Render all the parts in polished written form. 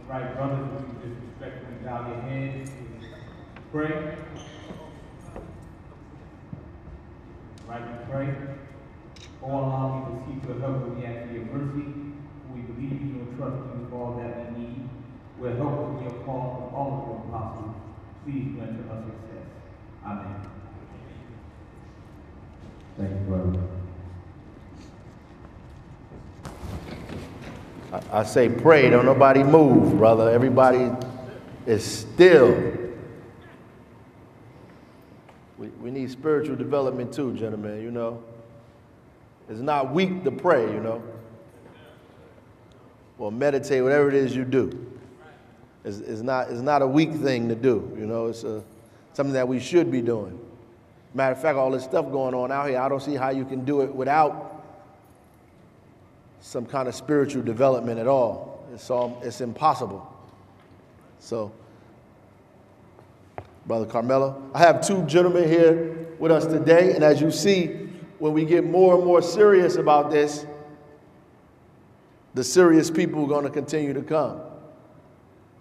Right, brothers, if you just respectfully bow your heads, pray. Right, we pray. Oh Allah, we beseech your help and we ask for your mercy. We believe you and trust you for all that we need. We're helpful in your cause of all of your apostles. Please grant us success. Amen. Thank you, brother. I say pray, don't nobody move, brother. Everybody is still. We need spiritual development too, gentlemen, you know. It's not weak to pray, you know. Or meditate, whatever it is you do. It's not a weak thing to do, you know. It's something that we should be doing. Matter of fact, all this stuff going on out here, I don't see how you can do it without some kind of spiritual development at all. It's impossible. So, Brother Carmelo, I have two gentlemen here with us today, and as you see, when we get more and more serious about this, the serious people are going to continue to come.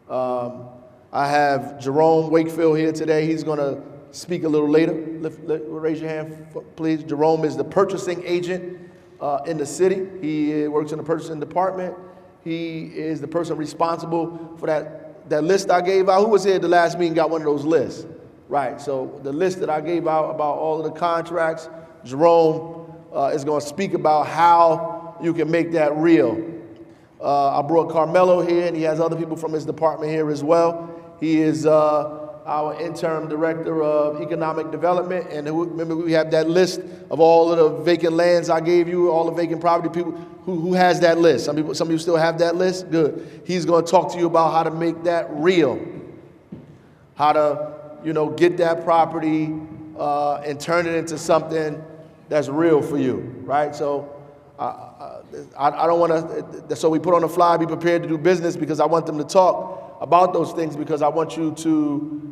I have Jerome Wakefield here today. He's going to speak a little later. Raise your hand, please. Jerome is the purchasing agent in the city. He works in the purchasing department. He is the person responsible for that list I gave out. Who was here at the last meeting got one of those lists? Right, so the list that I gave out about all of the contracts, Jerome is going to speak about how you can make that real. I brought Carmelo here, and he has other people from his department here as well. He is our interim director of economic development, and remember we have that list of all of the vacant lands I gave you, all the vacant property people. Who has that list? Some people still have that list? Good. He's going to talk to you about how to make that real, how to, get that property and turn it into something that's real for you, right? So I don't want to, so we put on the fly, be prepared to do business, because I want them to talk about those things, because I want you to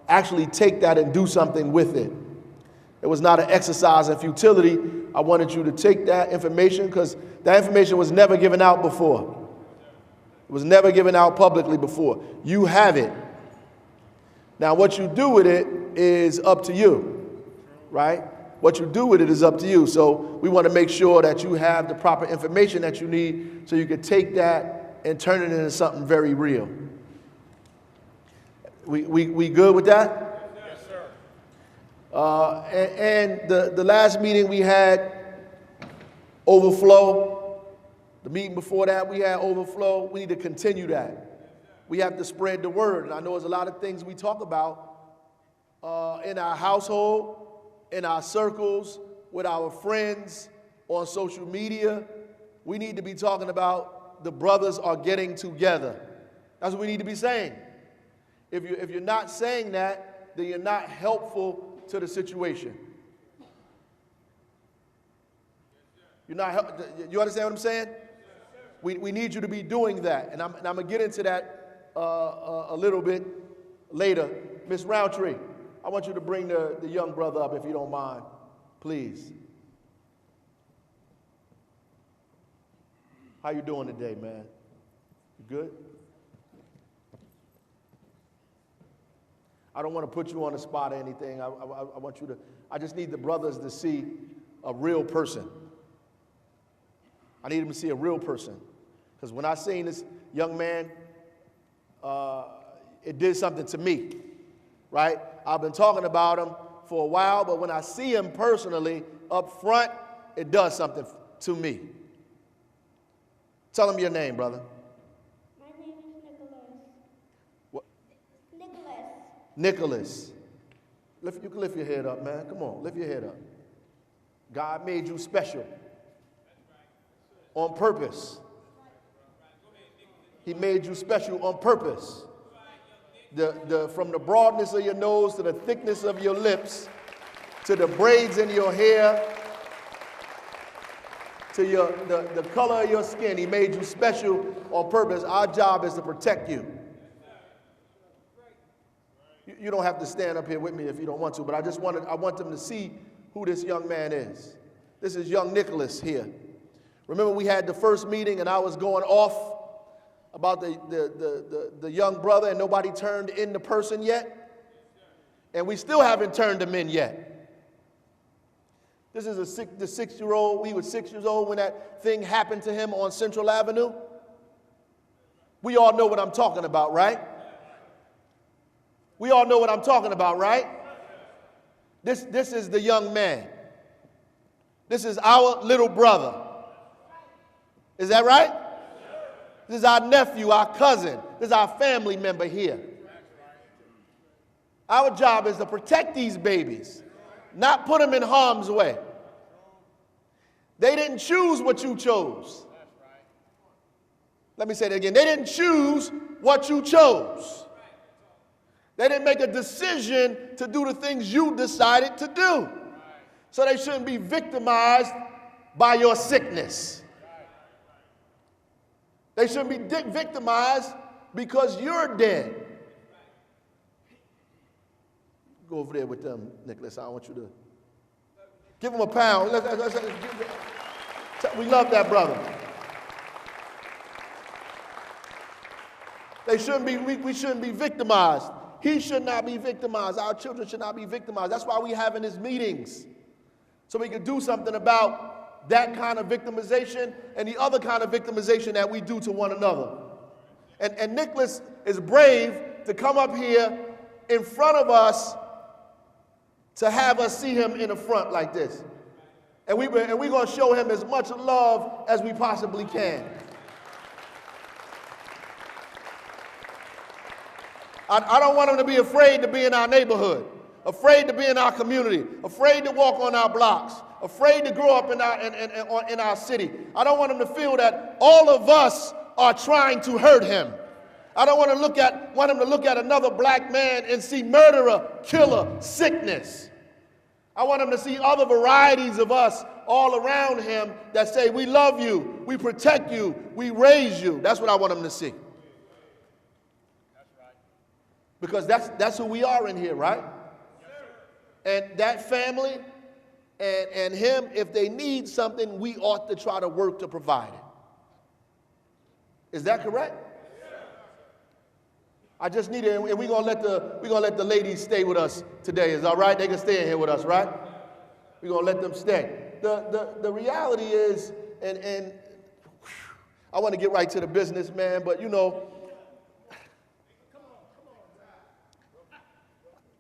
actually take that and do something with it. It was not an exercise in futility. I wanted you to take that information, because that information was never given out before. It was never given out publicly before. You have it. Now, what you do with it is up to you, right? What you do with it is up to you. So we want to make sure that you have the proper information that you need so you can take that and turn it into something very real. We good with that? Yes, sir. And the last meeting we had overflow. The meeting before that we had overflow. We need to continue that. We have to spread the word. And I know there's a lot of things we talk about in our household, in our circles, with our friends, on social media. We need to be talking about the brothers are getting together. That's what we need to be saying. If you're not saying that, then you're not helpful to the situation. You're not. You understand what I'm saying? We need you to be doing that, and I'm gonna get into that a little bit later. Miss Roundtree, I want you to bring the young brother up if you don't mind, please. How you doing today, man? You good? I don't want to put you on the spot or anything. I want you to, I just need the brothers to see a real person. I need them to see a real person. Because when I seen this young man, it did something to me, right? I've been talking about him for a while, but when I see him personally up front, it does something to me. Tell him your name, brother. My name is Nicholas. What? Nicholas. Nicholas. You can lift your head up, man. Come on, lift your head up. God made you special on purpose. He made you special on purpose. From the broadness of your nose to the thickness of your lips, to the braids in your hair, to the color of your skin, he made you special on purpose. Our job is to protect you. You don't have to stand up here with me if you don't want to, but I want them to see who this young man is. This is young Nicholas here. Remember we had the first meeting and I was going off about the young brother and nobody turned in the person yet? And we still haven't turned him in yet. This is the 6-year-old. He was 6 years old when that thing happened to him on Central Avenue. We all know what I'm talking about, right? We all know what I'm talking about, right? This is the young man. This is our little brother. Is that right? This is our nephew, our cousin. This is our family member here. Our job is to protect these babies, not put them in harm's way. They didn't choose what you chose. Let me say that again. They didn't choose what you chose. They didn't make a decision to do the things you decided to do. So they shouldn't be victimized by your sickness. They shouldn't be victimized because you're dead. Go over there with them, Nicholas. I want you to give him a pound. We love that brother. They shouldn't be, we shouldn't be victimized. He should not be victimized. Our children should not be victimized. That's why we're having these meetings. So we can do something about that kind of victimization and the other kind of victimization that we do to one another. And Nicholas is brave to come up here in front of us to have us see him in the front like this. And we're going to show him as much love as we possibly can. I don't want him to be afraid to be in our neighborhood, afraid to be in our community, afraid to walk on our blocks, afraid to grow up in our city. I don't want him to feel that all of us are trying to hurt him. I don't want him to look at another black man and see murderer, killer, sickness. I want him to see other varieties of us all around him that say, we love you, we protect you, we raise you. That's what I want him to see. Because that's who we are in here, right? And that family and him, if they need something, we ought to try to work to provide it. Is that correct? I just need it, and we're gonna let the ladies stay with us today. Is all right? They can stay in here with us, right? We're gonna let them stay. The reality is, and I want to get right to the business, man, but you know,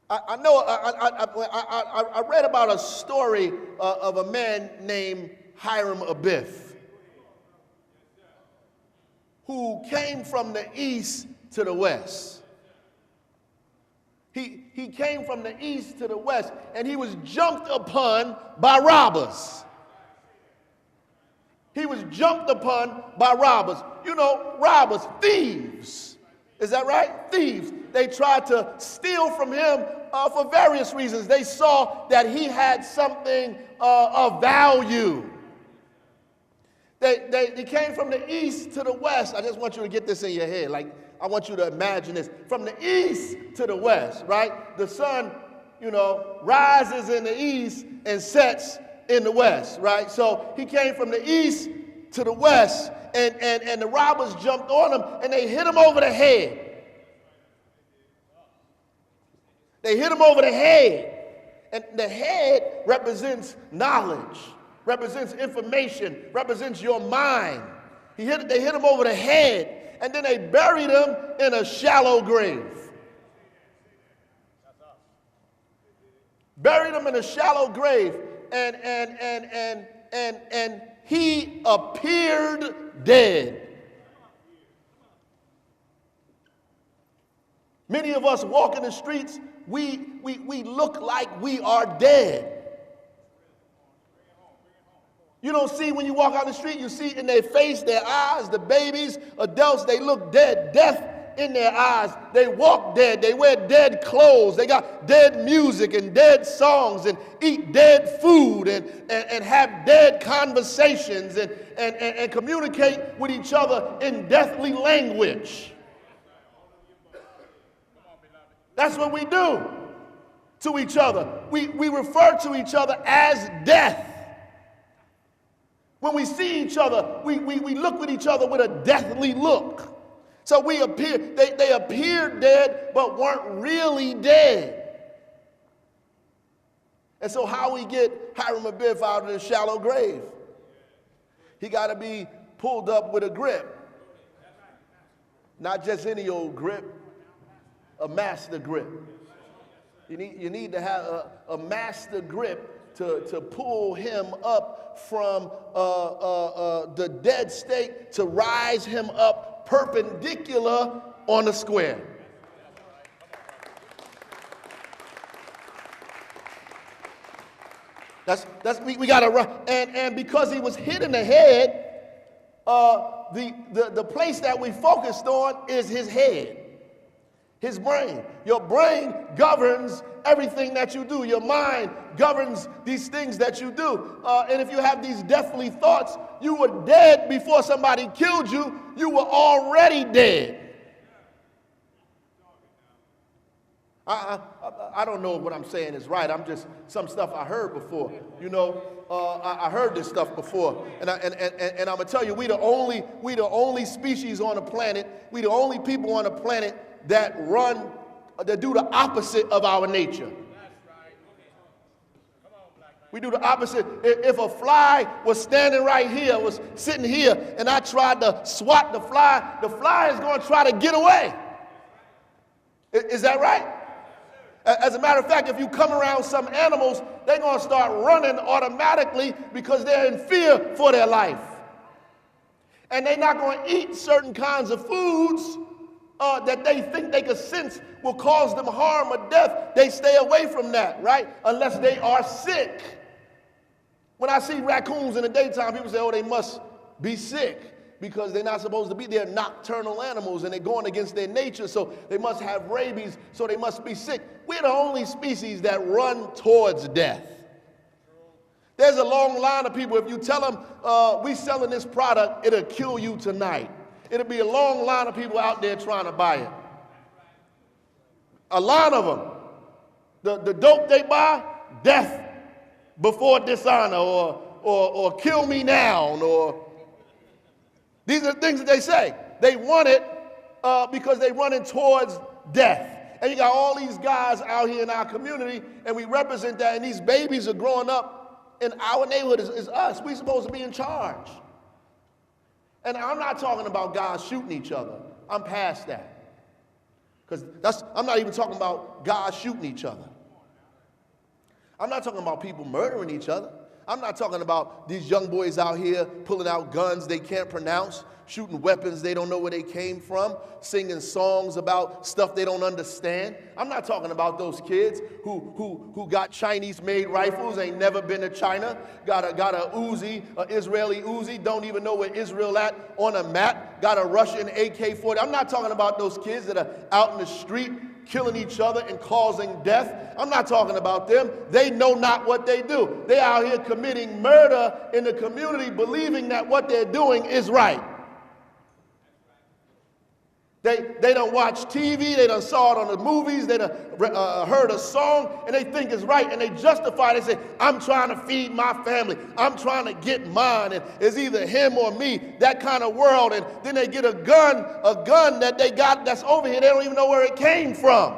I read about a story of a man named Hiram Abiff who came from the east to the west. He came from the east to the west, and he was jumped upon by robbers. He was jumped upon by robbers. You know, robbers, thieves. Is that right? Thieves. They tried to steal from him for various reasons. They saw that he had something of value. They came from the east to the west. I just want you to get this in your head. Like, I want you to imagine this. From the east to the west, right? The sun, you know, rises in the east and sets in the west, right? So he came from the east to the west, and the robbers jumped on him, and they hit him over the head. They hit him over the head. And the head represents knowledge, represents information, represents your mind. They hit him over the head, and then they buried him in a shallow grave. Buried him in a shallow grave, and he appeared dead. Many of us walk in the streets, we look like we are dead. You don't see when you walk out the street, you see in their face, their eyes, the babies, adults, they look dead. Death in their eyes. They walk dead. They wear dead clothes. They got dead music and dead songs and eat dead food and have dead conversations and communicate with each other in deathly language. That's what we do to each other. We refer to each other as death. When we see each other, we look at each other with a deathly look. So they appeared dead, but weren't really dead. And so how we get Hiram Abiff out of the shallow grave? He got to be pulled up with a grip. Not just any old grip, a master grip. You need to have a master grip to pull him up from the dead state, to rise him up perpendicular on the square. We got to run. And because he was hit in the head, the place that we focused on is his head, his brain. Your brain governs everything that you do. Your mind governs these things that you do. And if you have these deathly thoughts, you were dead before somebody killed you. You were already dead. I don't know if what I'm saying is right. I'm just some stuff I heard before. You know, I heard this stuff before, and I'm gonna tell you, we the only species on the planet. We the only people on the planet that do the opposite of our nature. We do the opposite. If a fly was standing right here, was sitting here, and I tried to swat the fly is going to try to get away. Is that right? As a matter of fact, if you come around some animals, they're going to start running automatically because they're in fear for their life. And they're not going to eat certain kinds of foods that they think they could sense will cause them harm or death. They stay away from that, right? Unless they are sick. When I see raccoons in the daytime, people say, oh, they must be sick, because they're not supposed to be. They're nocturnal animals and they're going against their nature, so they must have rabies, so they must be sick. We're the only species that run towards death. There's a long line of people. If you tell them we selling this product, it'll kill you tonight, it'll be a long line of people out there trying to buy it. A line of them. The dope they buy, death before dishonor, or kill me now, or these are the things that they say. They want it because they're running towards death. And you got all these guys out here in our community, and we represent that, and these babies are growing up in our neighborhood. Is us. We're supposed to be in charge. And I'm not talking about guys shooting each other. I'm past that. Because I'm not even talking about guys shooting each other. I'm not talking about people murdering each other. I'm not talking about these young boys out here pulling out guns they can't pronounce, shooting weapons they don't know where they came from, singing songs about stuff they don't understand. I'm not talking about those kids who got Chinese-made rifles, ain't never been to China, got a Uzi, a Israeli Uzi, don't even know where Israel at on a map, got a Russian AK-40. I'm not talking about those kids that are out in the street killing each other and causing death. I'm not talking about them. They know not what they do. They out here committing murder in the community, believing that what they're doing is right. They don't watch TV, they done saw it on the movies, they done heard a song, and they think it's right, and they justify it. They say, I'm trying to feed my family, I'm trying to get mine, and it's either him or me, that kind of world. And then they get a gun that they got that's over here, they don't even know where it came from,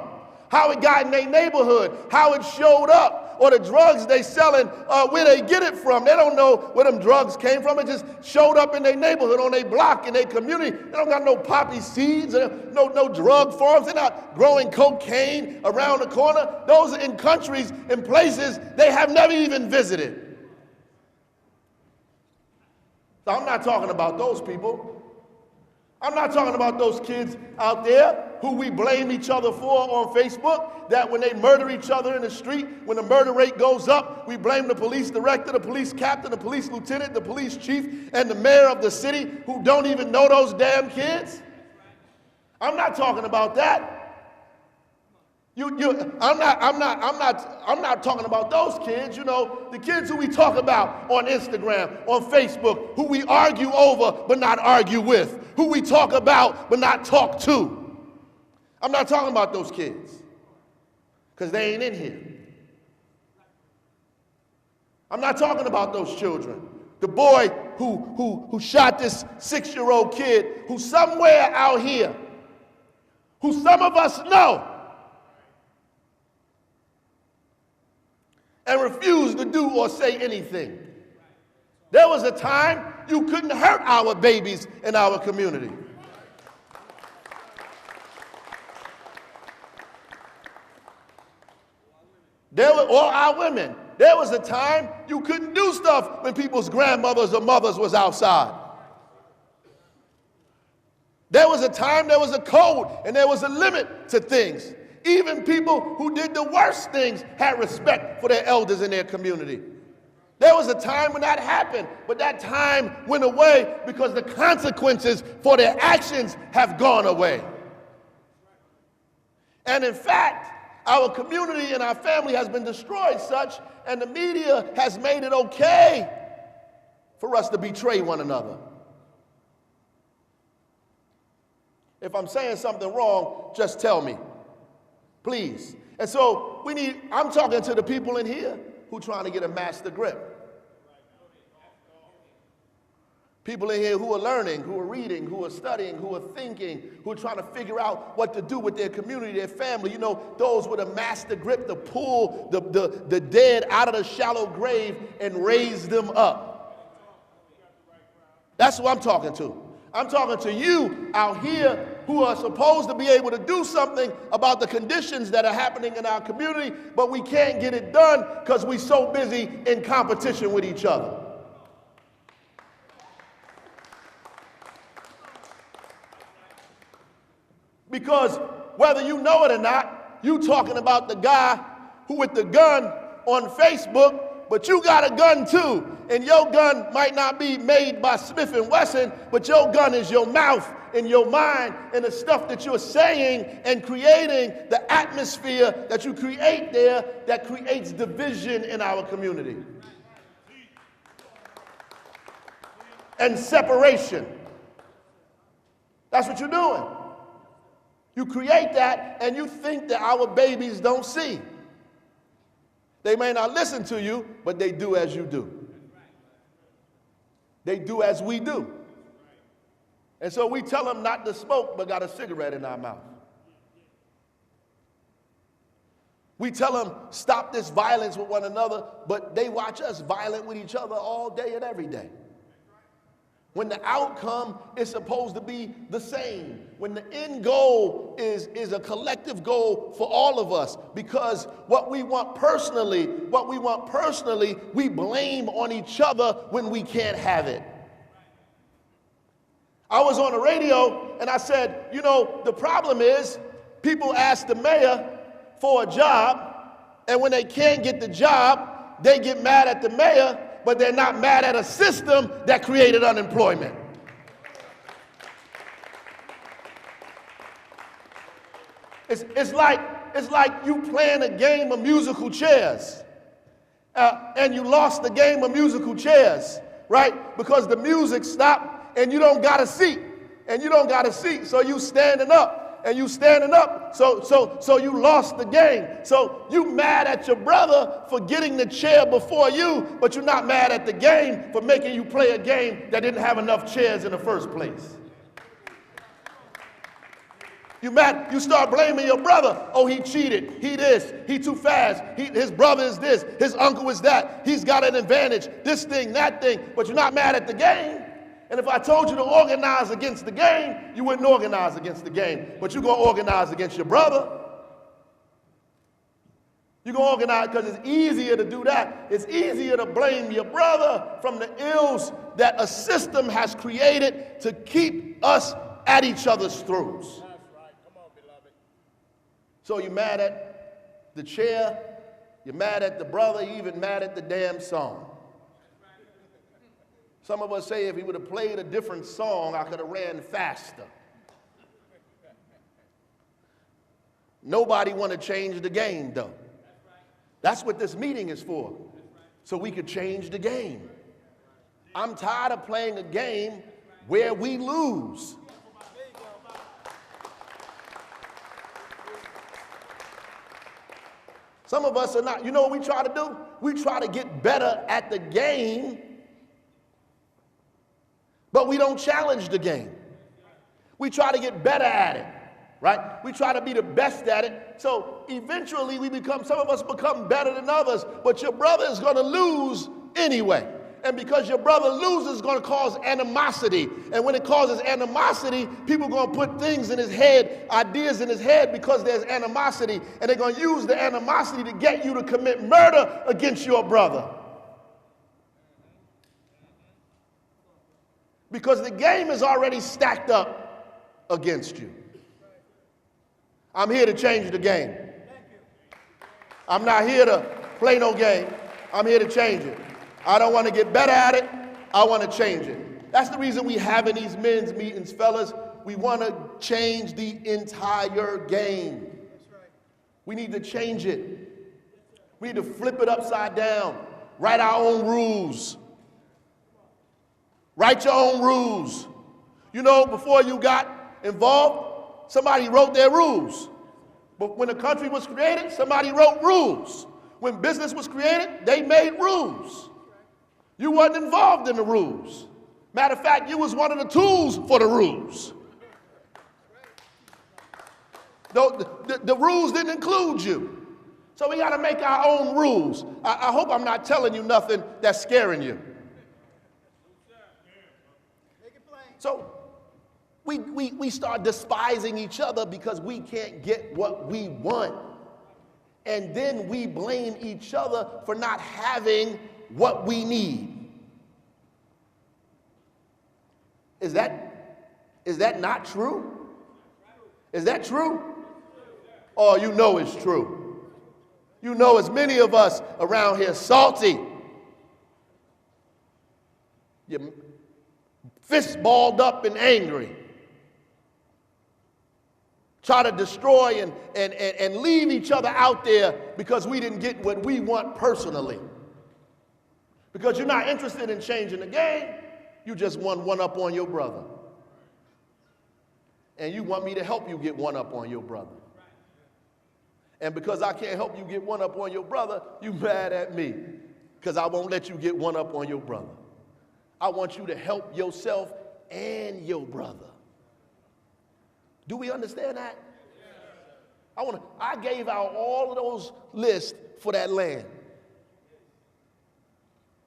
how it got in their neighborhood, how it showed up, or the drugs they selling, where they get it from. They don't know where them drugs came from. It just showed up in their neighborhood, on their block, in their community. They don't got no poppy seeds, no drug farms. They're not growing cocaine around the corner. Those are in countries, in places they have never even visited. So I'm not talking about those people. I'm not talking about those kids out there who we blame each other for on Facebook, that when they murder each other in the street, when the murder rate goes up, we blame the police director, the police captain, the police lieutenant, the police chief, and the mayor of the city who don't even know those damn kids. I'm not talking about that. I'm not talking about those kids, you know, the kids who we talk about on Instagram, on Facebook, who we argue over but not argue with, who we talk about but not talk to. I'm not talking about those kids, because they ain't in here. I'm not talking about those children. The boy who shot this 6-year-old kid who's somewhere out here, who some of us know, and refuse to do or say anything. There was a time you couldn't hurt our babies in our community. Or our women. There was a time you couldn't do stuff when people's grandmothers or mothers was outside. There was a time there was a code and there was a limit to things. Even people who did the worst things had respect for their elders in their community. There was a time when that happened, but that time went away because the consequences for their actions have gone away. And in fact, our community and our family has been destroyed such, and the media has made it okay for us to betray one another. If I'm saying something wrong, just tell me, please. And so I'm talking to the people in here who are trying to get a master grip. People in here who are learning, who are reading, who are studying, who are thinking, who are trying to figure out what to do with their community, their family. You know, those with a master grip to pull the dead out of the shallow grave and raise them up. That's who I'm talking to. I'm talking to you out here who are supposed to be able to do something about the conditions that are happening in our community, but we can't get it done because we're so busy in competition with each other. Because whether you know it or not, you talking about the guy who with the gun on Facebook, but you got a gun too. And your gun might not be made by Smith & Wesson, but your gun is your mouth and your mind and the stuff that you're saying and creating, the atmosphere that you create there that creates division in our community. And separation. That's what you're doing. You create that and you think that our babies don't see. They may not listen to you, but they do as you do. They do as we do. And so we tell them not to smoke, but got a cigarette in our mouth. We tell them stop this violence with one another, but they watch us violent with each other all day and every day. When the outcome is supposed to be the same. When the end goal is a collective goal for all of us. Because what we want personally, we blame on each other when we can't have it. I was on the radio and I said, you know, the problem is people ask the mayor for a job, and when they can't get the job, they get mad at the mayor, but they're not mad at a system that created unemployment. It's like you playing a game of musical chairs, and you lost the game of musical chairs, right? Because the music stopped, and you don't got a seat, so you standing up. And you standing up, so you lost the game. So you mad at your brother for getting the chair before you, but you're not mad at the game for making you play a game that didn't have enough chairs in the first place. You mad, you start blaming your brother. Oh, he cheated, he this, he too fast, his brother is this, his uncle is that, he's got an advantage, this thing, that thing, but you're not mad at the game. And if I told you to organize against the game, you wouldn't organize against the game. But you're going to organize against your brother. You're going to organize because it's easier to do that. It's easier to blame your brother from the ills that a system has created to keep us at each other's throats. That's right. Come on, beloved. So you're mad at the chair, you're mad at the brother, you're even mad at the damn song. Some of us say if he would have played a different song, I could have ran faster. Nobody want to change the game, though. That's what this meeting is for, so we could change the game. I'm tired of playing a game where we lose. Some of us are not. You know what we try to do? We try to get better at the game but we don't challenge the game. We try to get better at it, right? We try to be the best at it. So eventually some of us become better than others, but your brother is going to lose anyway. And because your brother loses, it's going to cause animosity. And when it causes animosity, people are going to put things in his head, ideas in his head because there's animosity. And they're going to use the animosity to get you to commit murder against your brother. Because the game is already stacked up against you. I'm here to change the game. I'm not here to play no game. I'm here to change it. I don't want to get better at it. I want to change it. That's the reason we having these men's meetings, fellas. We want to change the entire game. We need to change it. We need to flip it upside down. Write our own rules. Write your own rules. You know, before you got involved, somebody wrote their rules. But when the country was created, somebody wrote rules. When business was created, they made rules. You wasn't involved in the rules. Matter of fact, you was one of the tools for the rules. The rules didn't include you. So we got to make our own rules. I hope I'm not telling you nothing that's scaring you. So we start despising each other because we can't get what we want. And then we blame each other for not having what we need. Is that not true? Is that true? Oh, you know it's true. You know as many of us around here salty. Your fists balled up and angry. Try to destroy and leave each other out there because we didn't get what we want personally. Because you're not interested in changing the game, you just want one up on your brother. And you want me to help you get one up on your brother. And because I can't help you get one up on your brother, you mad at me because I won't let you get one up on your brother. I want you to help yourself and your brother. Do we understand that? I gave out all of those lists for that land.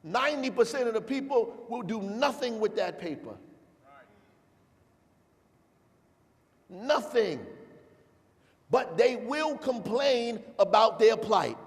90% of the people will do nothing with that paper. Nothing. But they will complain about their plight.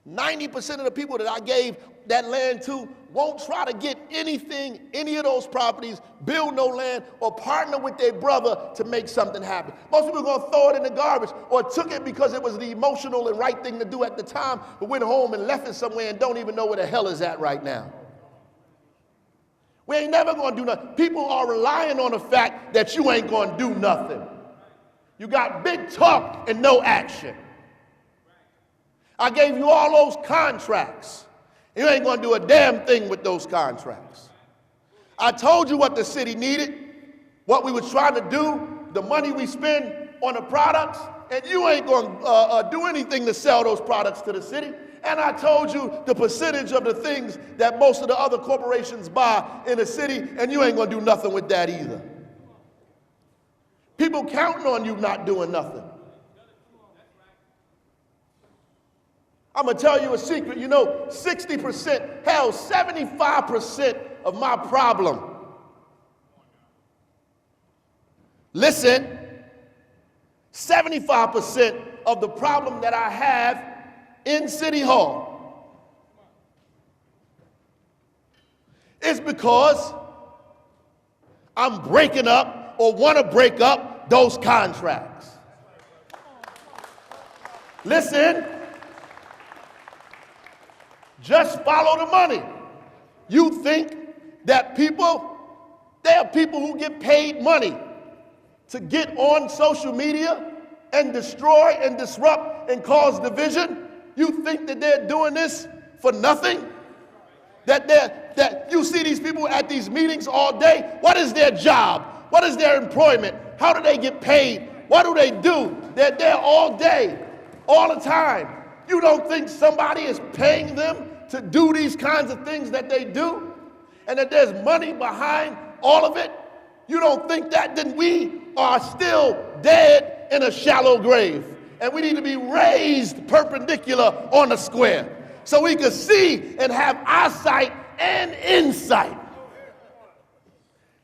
90% of the people that I gave that land to won't try to get anything, any of those properties, build no land, or partner with their brother to make something happen. Most people are going to throw it in the garbage or took it because it was the emotional and right thing to do at the time, but went home and left it somewhere and don't even know where the hell is at right now. We ain't never going to do nothing. People are relying on the fact that you ain't going to do nothing. You got big talk and no action. I gave you all those contracts. You ain't going to do a damn thing with those contracts. I told you what the city needed, what we were trying to do, the money we spend on the products, and you ain't going to do anything to sell those products to the city. And I told you the percentage of the things that most of the other corporations buy in the city, and you ain't going to do nothing with that either. People counting on you not doing nothing. I'm going to tell you a secret. You know, 60%, hell, 75% of my problem. Listen, 75% of the problem that I have in City Hall is because I'm breaking up or want to break up those contracts. Listen. Just follow the money. You think that there are people who get paid money to get on social media and destroy and disrupt and cause division? You think that they're doing this for nothing? That you see these people at these meetings all day? What is their job? What is their employment? How do they get paid? What do they do? They're there all day, all the time. You don't think somebody is paying them to do these kinds of things that they do? and that there's money behind all of it, you don't think that, then we are still dead in a shallow grave. And we need to be raised perpendicular on the square so we can see and have eyesight and insight.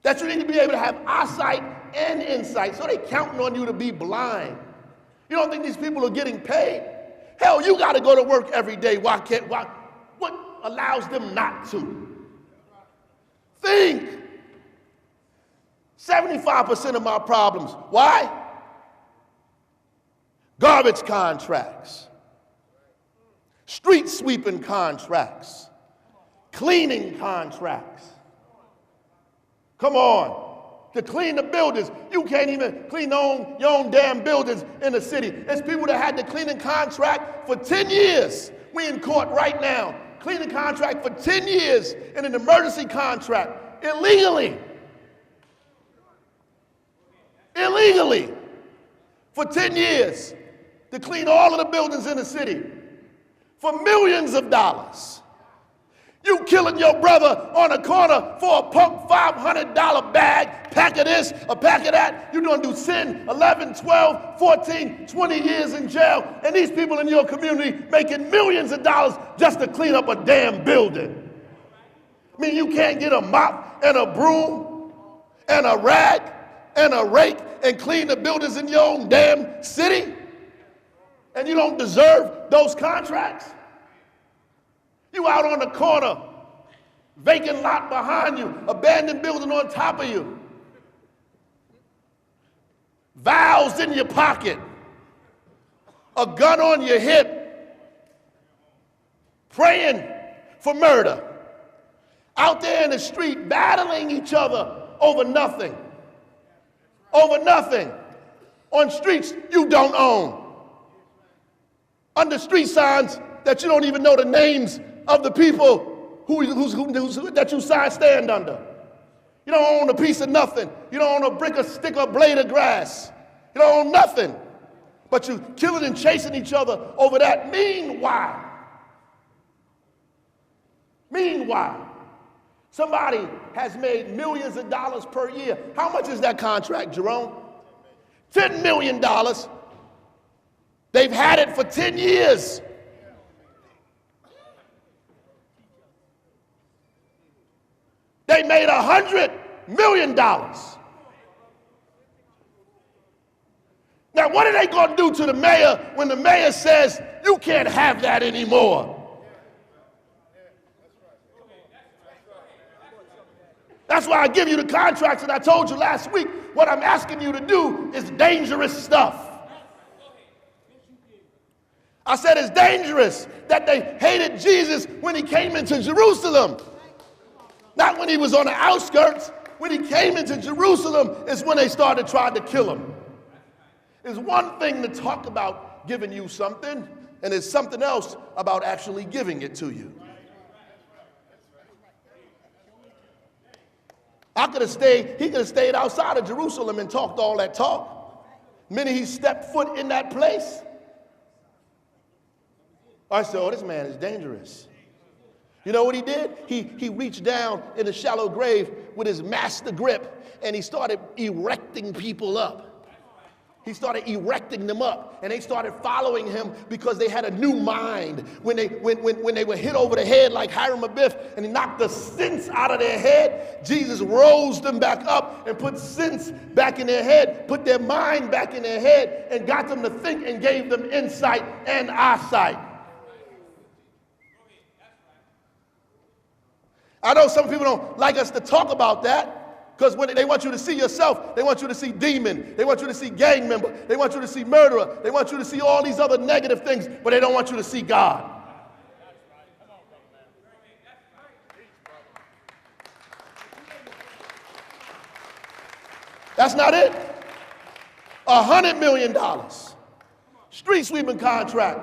That you need to be able to have eyesight and insight. So they counting on you to be blind. You don't think these people are getting paid? Hell, you got to go to work every day. What allows them not to? Think. 75% of my problems. Why? Garbage contracts, street sweeping contracts, cleaning contracts. Come on. To clean the buildings. You can't even clean your own damn buildings in the city. There's people that had the cleaning contract for 10 years. We in court right now. Cleaning contract for 10 years in an emergency contract. Illegally. Illegally. For 10 years. To clean all of the buildings in the city. For millions of dollars. You killing your brother on a corner for a punk $500 bag, pack of this, a pack of that. You're going to do 10, 11, 12, 14, 20 years in jail. And these people in your community making millions of dollars just to clean up a damn building. I mean, you can't get a mop and a broom and a rag and a rake and clean the buildings in your own damn city? And you don't deserve those contracts? You out on the corner, vacant lot behind you, abandoned building on top of you, vows in your pocket, a gun on your hip, praying for murder, out there in the street battling each other over nothing, on streets you don't own, under street signs that you don't even know the names of the people that you stand under. You don't own a piece of nothing. You don't own a brick, a stick, or blade of grass. You don't own nothing. But you killing and chasing each other over that. Meanwhile, somebody has made millions of dollars per year. How much is that contract, Jerome? $10 million. They've had it for 10 years. They made $100 million. Now, what are they going to do to the mayor when the mayor says, you can't have that anymore? That's why I give you the contracts that I told you last week. What I'm asking you to do is dangerous stuff. I said it's dangerous that they hated Jesus when he came into Jerusalem. Not when he was on the outskirts. When he came into Jerusalem is when they started trying to kill him. It's one thing to talk about giving you something, and it's something else about actually giving it to you. He could have stayed outside of Jerusalem and talked all that talk. The minute he stepped foot in that place, I said, oh, this man is dangerous. You know what he did? He reached down in a shallow grave with his master grip, and he started erecting people up. He started erecting them up, and they started following him because they had a new mind. When they were hit over the head like Hiram Abiff, and he knocked the sense out of their head, Jesus rose them back up and put sense back in their head, put their mind back in their head, and got them to think and gave them insight and eyesight. I know some people don't like us to talk about that because when they want you to see yourself, they want you to see demon, they want you to see gang member, they want you to see murderer, they want you to see all these other negative things, but they don't want you to see God. That's not it. $100 million. Street sweeping contract.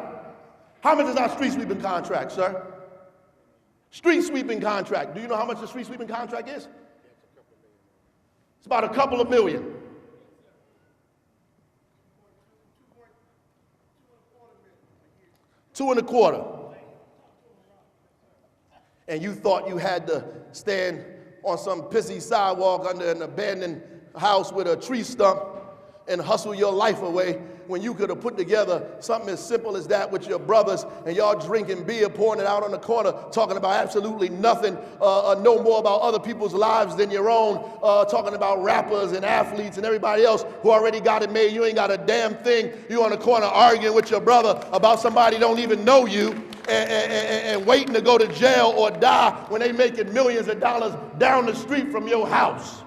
How much is our street sweeping contract, sir? Street sweeping contract. Do you know how much the street sweeping contract is? It's about a couple of million. $2.25 million. and you thought you had to stand on some pissy sidewalk under an abandoned house with a tree stump and hustle your life away, when you could have put together something as simple as that with your brothers, and y'all drinking beer, pouring it out on the corner, talking about absolutely nothing, know more about other people's lives than your own, talking about rappers and athletes and everybody else who already got it made. You ain't got a damn thing. You on the corner arguing with your brother about somebody don't even know you, and waiting to go to jail or die when they making millions of dollars down the street from your house.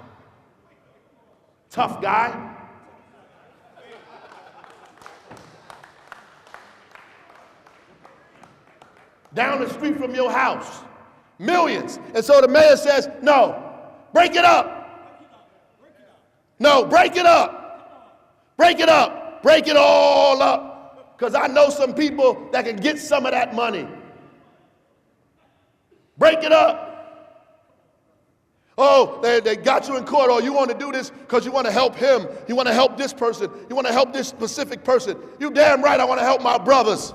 Tough guy. Down the street from your house. Millions. And so the mayor says, no, break it up. No, break it up. Break it up. Break it all up. Because I know some people that can get some of that money. Break it up. Oh, they got you in court. Oh, you want to do this because you want to help him. You want to help this person. You want to help this specific person. You damn right I want to help my brothers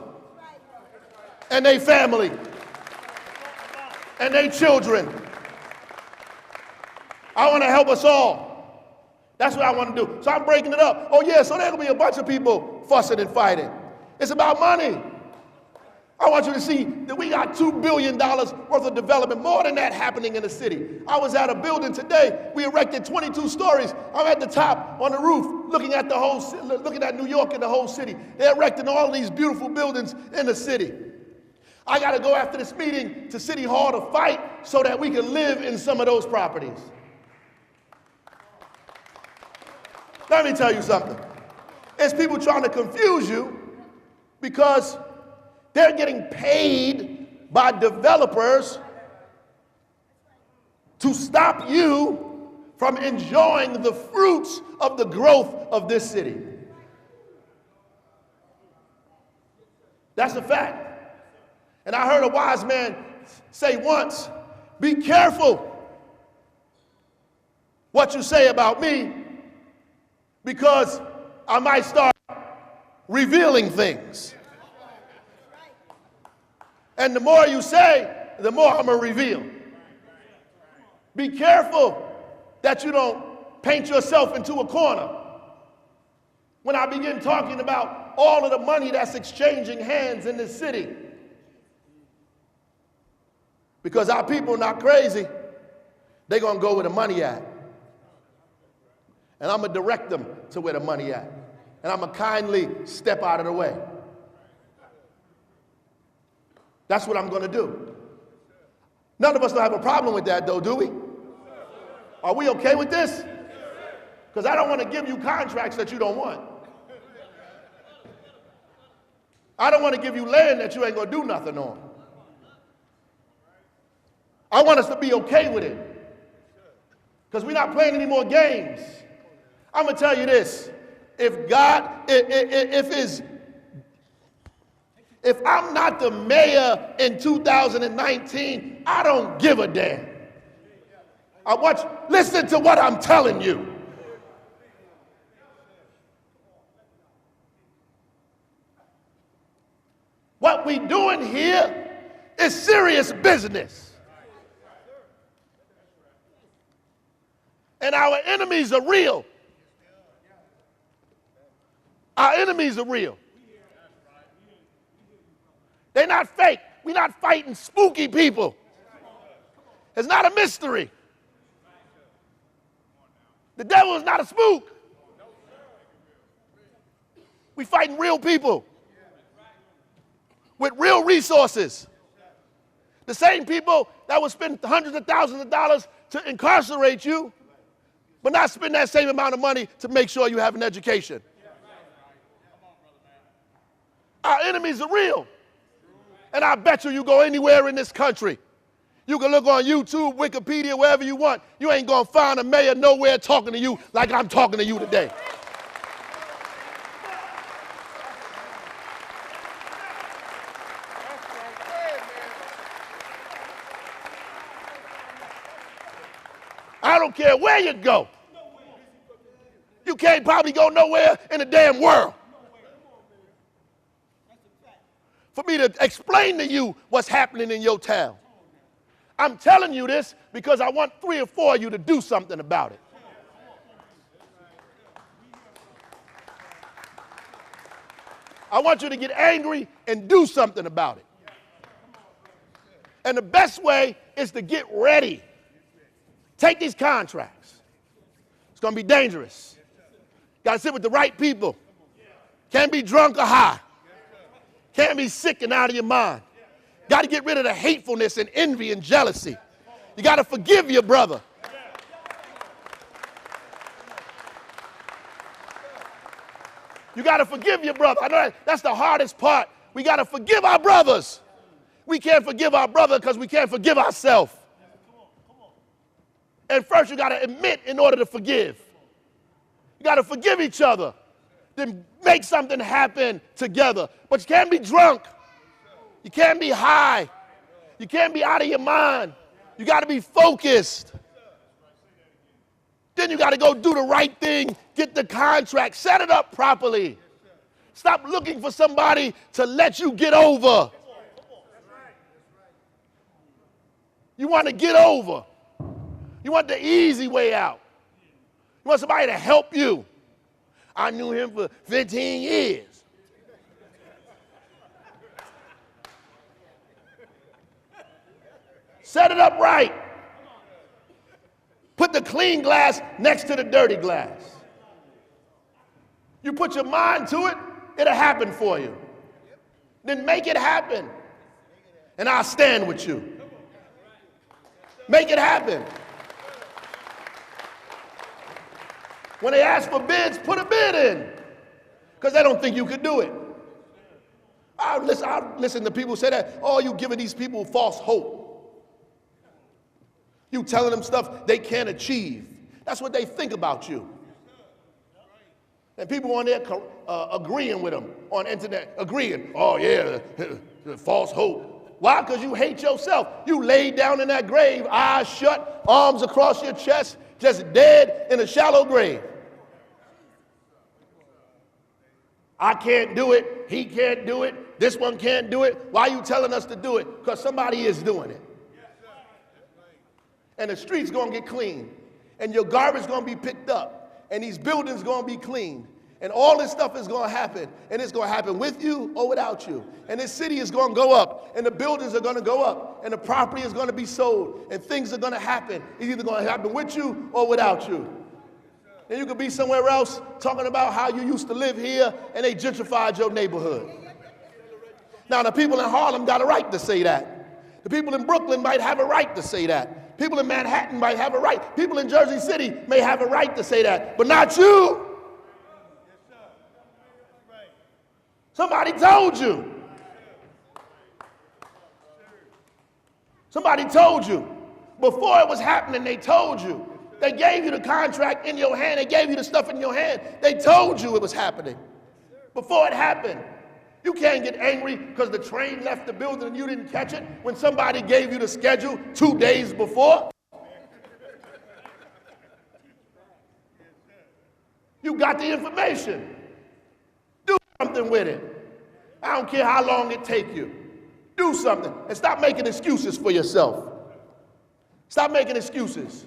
and their family and their children. I want to help us all. That's what I want to do. So I'm breaking it up. Oh yeah, so there's going to be a bunch of people fussing and fighting. It's about money. I want you to see that we got $2 billion worth of development, more than that happening in the city. I was at a building today. We erected 22 stories. I'm at the top on the roof looking at looking at New York and the whole city. They're erecting all these beautiful buildings in the city. I got to go after this meeting to City Hall to fight so that we can live in some of those properties. Let me tell you something. It's people trying to confuse you because they're getting paid by developers to stop you from enjoying the fruits of the growth of this city. That's a fact. And I heard a wise man say once, be careful what you say about me, because I might start revealing things. And the more you say, the more I'm going to reveal. Be careful that you don't paint yourself into a corner. When I begin talking about all of the money that's exchanging hands in this city, because our people are not crazy, they're going to go where the money at. And I'm going to direct them to where the money at. And I'm going to kindly step out of the way. That's what I'm going to do. None of us don't have a problem with that, though, do we? Are we okay with this? Because I don't want to give you contracts that you don't want. I don't want to give you land that you ain't going to do nothing on. I want us to be okay with it, because we're not playing any more games. I'm going to tell you this. If I'm not the mayor in 2019, I don't give a damn. Listen to what I'm telling you. What we doing here is serious business. And our enemies are real. Our enemies are real. They're not fake. We're not fighting spooky people. It's not a mystery. The devil is not a spook. We're fighting real people with real resources. The same people that will spend hundreds of thousands of dollars to incarcerate you, but not spend that same amount of money to make sure you have an education. Our enemies are real. And I bet you go anywhere in this country. You can look on YouTube, Wikipedia, wherever you want. You ain't going to find a mayor nowhere talking to you like I'm talking to you today. I don't care where you go. You can't probably go nowhere in the damn world for me to explain to you what's happening in your town. I'm telling you this because I want 3 or 4 of you to do something about it. I want you to get angry and do something about it. And the best way is to get ready. Take these contracts. It's going to be dangerous. Got to sit with the right people. Can't be drunk or high. Can't be sick and out of your mind. Got to get rid of the hatefulness and envy and jealousy. You got to forgive your brother. You got to forgive your brother. I know that's the hardest part. We got to forgive our brothers. We can't forgive our brother because we can't forgive ourselves. And first you got to admit in order to forgive. You got to forgive each other. Then make something happen together. But you can't be drunk. You can't be high. You can't be out of your mind. You got to be focused. Then you got to go do the right thing, get the contract, set it up properly. Stop looking for somebody to let you get over. You want to get over. You want the easy way out. You want somebody to help you. I knew him for 15 years. Set it up right. Put the clean glass next to the dirty glass. You put your mind to it, it'll happen for you. Then make it happen. And I'll stand with you. Make it happen. When they ask for bids, put a bid in. Because they don't think you could do it. I listen to people say that, oh, you giving these people false hope. You telling them stuff they can't achieve. That's what they think about you. And people on there agreeing with them on the internet, agreeing, oh yeah, false hope. Why? Because you hate yourself. You laid down in that grave, eyes shut, arms across your chest, just dead in a shallow grave. I can't do it. He can't do it. This one can't do it. Why are you telling us to do it? Because somebody is doing it. And the street's going to get clean. And your garbage is going to be picked up. And these buildings going to be cleaned. And all this stuff is going to happen. And it's going to happen with you or without you. And this city is going to go up. And the buildings are going to go up. And the property is going to be sold. And things are going to happen. It's either going to happen with you or without you. And you could be somewhere else talking about how you used to live here and they gentrified your neighborhood. Now, the people in Harlem got a right to say that. The people in Brooklyn might have a right to say that. People in Manhattan might have a right. People in Jersey City may have a right to say that, but not you. Somebody told you. Somebody told you. Before it was happening, they told you. They gave you the contract in your hand. They gave you the stuff in your hand. They told you it was happening. Before it happened. You can't get angry because the train left the building and you didn't catch it when somebody gave you the schedule 2 days before. You got the information. Do something with it. I don't care how long it takes you. Do something and stop making excuses for yourself. Stop making excuses.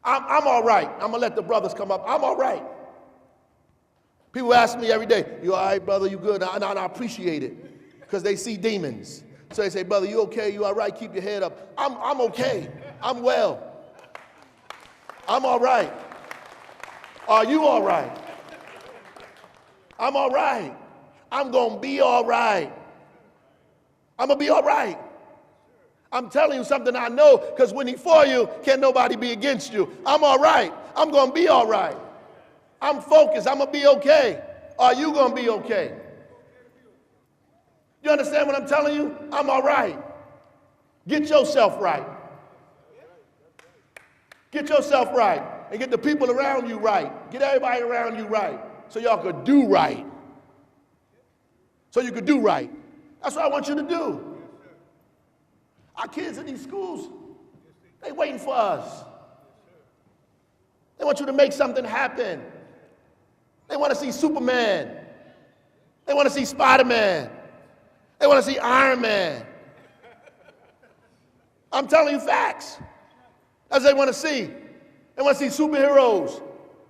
I'm all right. I'm going to let the brothers come up. I'm all right. People ask me every day, you all right, brother, you good? And I appreciate it because they see demons. So they say, brother, you okay? You all right? Keep your head up. I'm okay. I'm well. I'm all right. Are you all right? I'm all right. I'm going to be all right. I'm going to be all right. I'm telling you something I know because when he's for you, can't nobody be against you. I'm all right. I'm going to be all right. I'm focused. I'm going to be okay. Are you going to be okay? You understand what I'm telling you? I'm all right. Get yourself right. Get yourself right. And get the people around you right. Get everybody around you right. So y'all could do right. So you could do right. That's what I want you to do. Our kids in these schools, they waiting for us. They want you to make something happen. They want to see Superman. They want to see Spider-Man. They want to see Iron Man. I'm telling you facts. That's what they want to see. They want to see superheroes.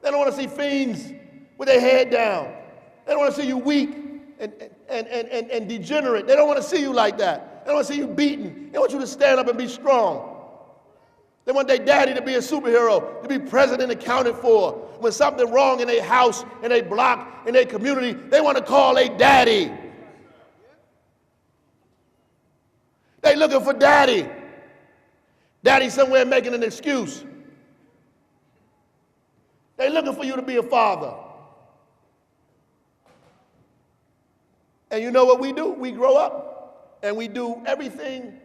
They don't want to see fiends with their head down. They don't want to see you weak and degenerate. They don't want to see you like that. They don't want to see you beaten. They want you to stand up and be strong. They want their daddy to be a superhero, to be present and accounted for. When something wrong in their house, in their block, in their community, they want to call their daddy. They looking for daddy. Daddy somewhere making an excuse. They looking for you to be a father. And you know what we do? We grow up and we do everything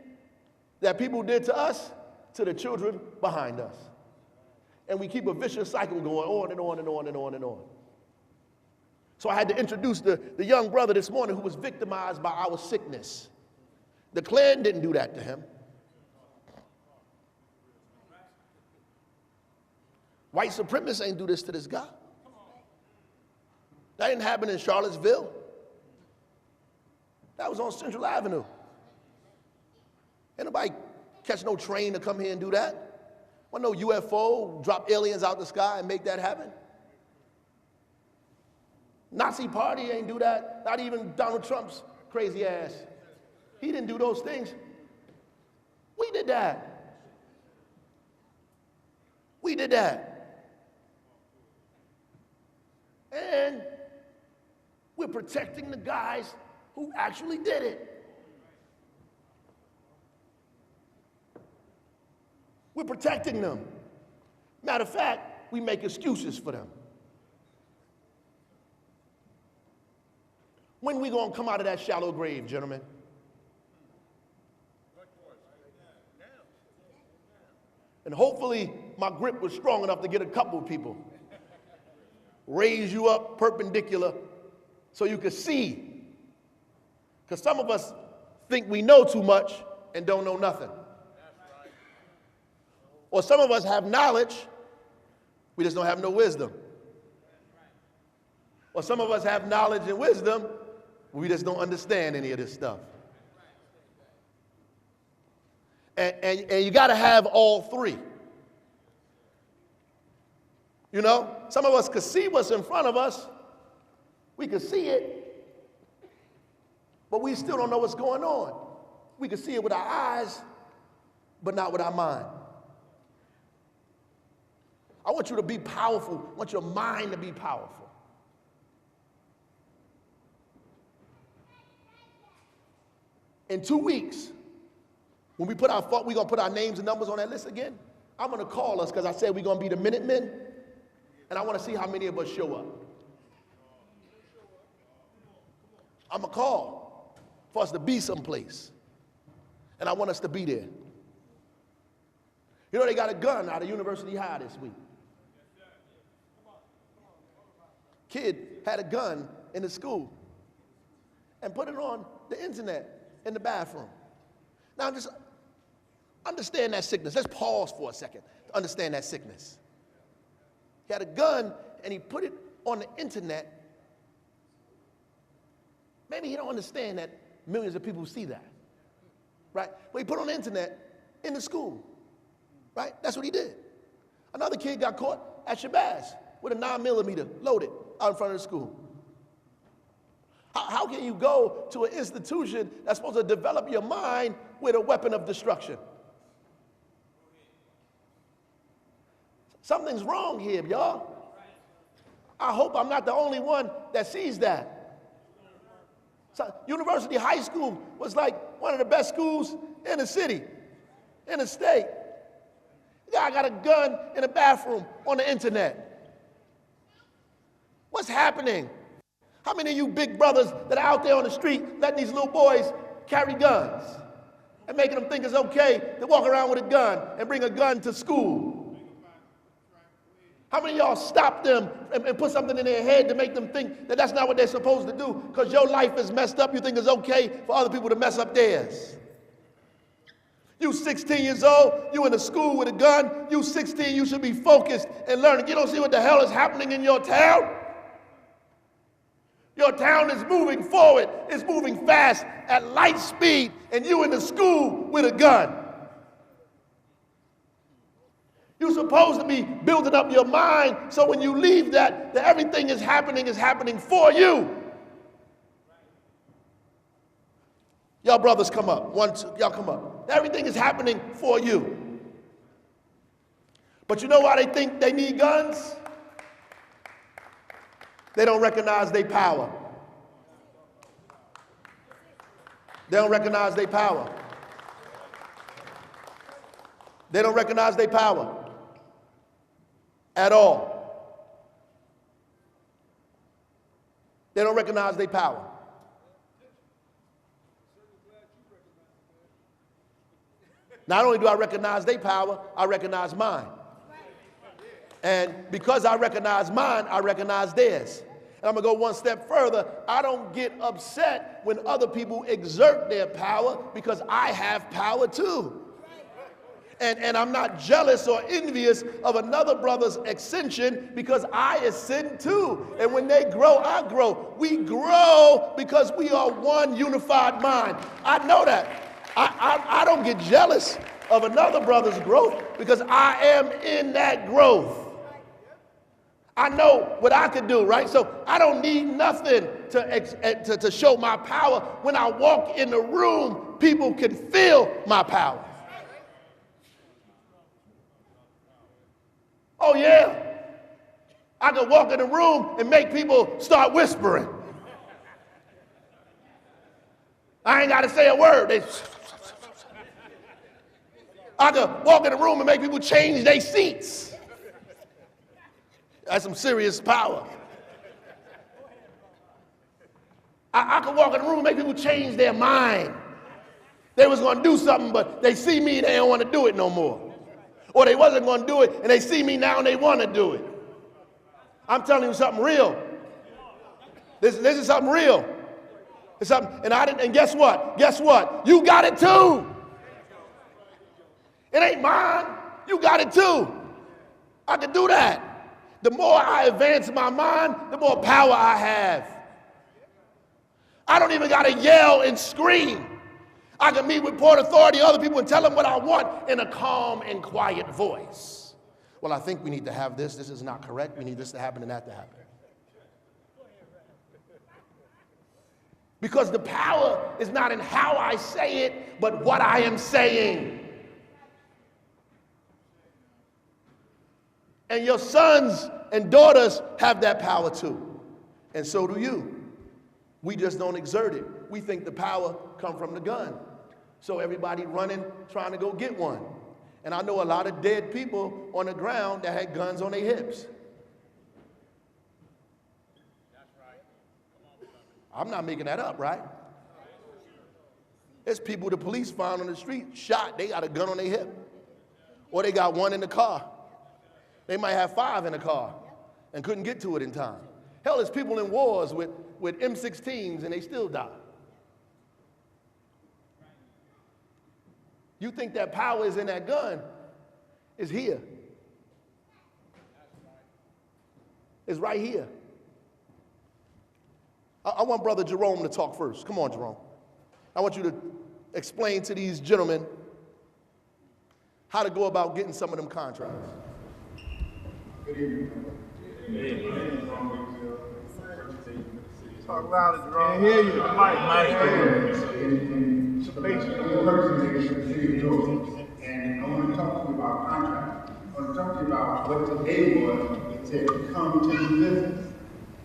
that people did to us to the children behind us. And we keep a vicious cycle going on and on and on and on and on. So I had to introduce the young brother this morning who was victimized by our sickness. The Klan didn't do that to him. White supremacists ain't do this to this guy. That didn't happen in Charlottesville. That was on Central Avenue. Ain't nobody catch no train to come here and do that. Wasn't no UFO drop aliens out the sky and make that happen. Nazi party ain't do that. Not even Donald Trump's crazy ass. He didn't do those things. We did that. We did that. And we're protecting the guys who actually did it. We're protecting them. Matter of fact, we make excuses for them. When we gonna come out of that shallow grave, gentlemen? And hopefully my grip was strong enough to get a couple of people. Raise you up perpendicular so you can see. Because some of us think we know too much and don't know nothing. Or some of us have knowledge, we just don't have no wisdom. Or some of us have knowledge and wisdom, we just don't understand any of this stuff. And you got to have all three. You know, some of us could see what's in front of us. We could see it, but we still don't know what's going on. We could see it with our eyes, but not with our mind. I want you to be powerful. I want your mind to be powerful. In 2 weeks, when we're going to put our names and numbers on that list again, I'm going to call us because I said we're going to be the Minutemen, and I want to see how many of us show up. I'm going to call for us to be someplace, and I want us to be there. You know, they got a gun out of University High this week. Kid had a gun in the school and put it on the internet in the bathroom. Now, just understand that sickness. Let's pause for a second to understand that sickness. He had a gun and he put it on the internet. Maybe he don't understand that millions of people see that, right? But he put it on the internet in the school, right? That's what he did. Another kid got caught at Shabazz with a 9mm loaded out in front of the school. How can you go to an institution that's supposed to develop your mind with a weapon of destruction? Something's wrong here, y'all. I hope I'm not the only one that sees that. So, University High School was like one of the best schools in the city, in the state. The guy got a gun in the bathroom on the internet. What's happening? How many of you big brothers that are out there on the street letting these little boys carry guns and making them think it's okay to walk around with a gun and bring a gun to school? How many of y'all stop them and put something in their head to make them think that that's not what they're supposed to do because your life is messed up, you think it's okay for other people to mess up theirs? You 16 years old, you in a school with a gun, you 16, you should be focused and learning. You don't see what the hell is happening in your town? Your town is moving forward, it's moving fast at light speed, and you in the school with a gun. You're supposed to be building up your mind so when you leave that everything is happening for you. Y'all brothers come up. One, two, y'all come up. Everything is happening for you. But you know why they think they need guns? They don't recognize their power. They don't recognize their power. They don't recognize their power at all. They don't recognize their power. Not only do I recognize their power, I recognize mine. And because I recognize mine, I recognize theirs. And I'm going to go one step further. I don't get upset when other people exert their power because I have power too. And I'm not jealous or envious of another brother's ascension because I ascend too. And when they grow, I grow. We grow because we are one unified mind. I know that. I don't get jealous of another brother's growth because I am in that growth. I know what I could do, right? So I don't need nothing to show my power. When I walk in the room, people can feel my power. Oh yeah, I could walk in the room and make people start whispering. I ain't got to say a word. I could walk in the room and make people change their seats. That's some serious power. I could walk in the room and make people change their mind. They was going to do something, but they see me, they don't want to do it no more. Or they wasn't going to do it, and they see me now and they want to do it. I'm telling you something real. This is something real. It's something, and guess what? Guess what? You got it too. It ain't mine. You got it too. I can do that. The more I advance my mind, the more power I have. I don't even got to yell and scream. I can meet with Port Authority, other people, and tell them what I want in a calm and quiet voice. Well, I think we need to have this. This is not correct. We need this to happen and that to happen. Because the power is not in how I say it, but what I am saying. And your sons and daughters have that power too. And so do you. We just don't exert it. We think the power comes from the gun. So everybody running, trying to go get one. And I know a lot of dead people on the ground that had guns on their hips. I'm not making that up, right? There's people the police found on the street shot, they got a gun on their hip. Or they got one in the car. They might have 5 in the car and couldn't get to it in time. Hell, there's people in wars with M16s and they still die. You think that power is in that gun? It's here. It's right here. I want Brother Jerome to talk first. Come on, Jerome. I want you to explain to these gentlemen how to go about getting some of them contracts. Good evening. Talk louder, Jerome. Hear you. So basically, the person is the city of Georgia, and I want to talk to you about contracts. I want to talk to you about what today was. It said, come to do business.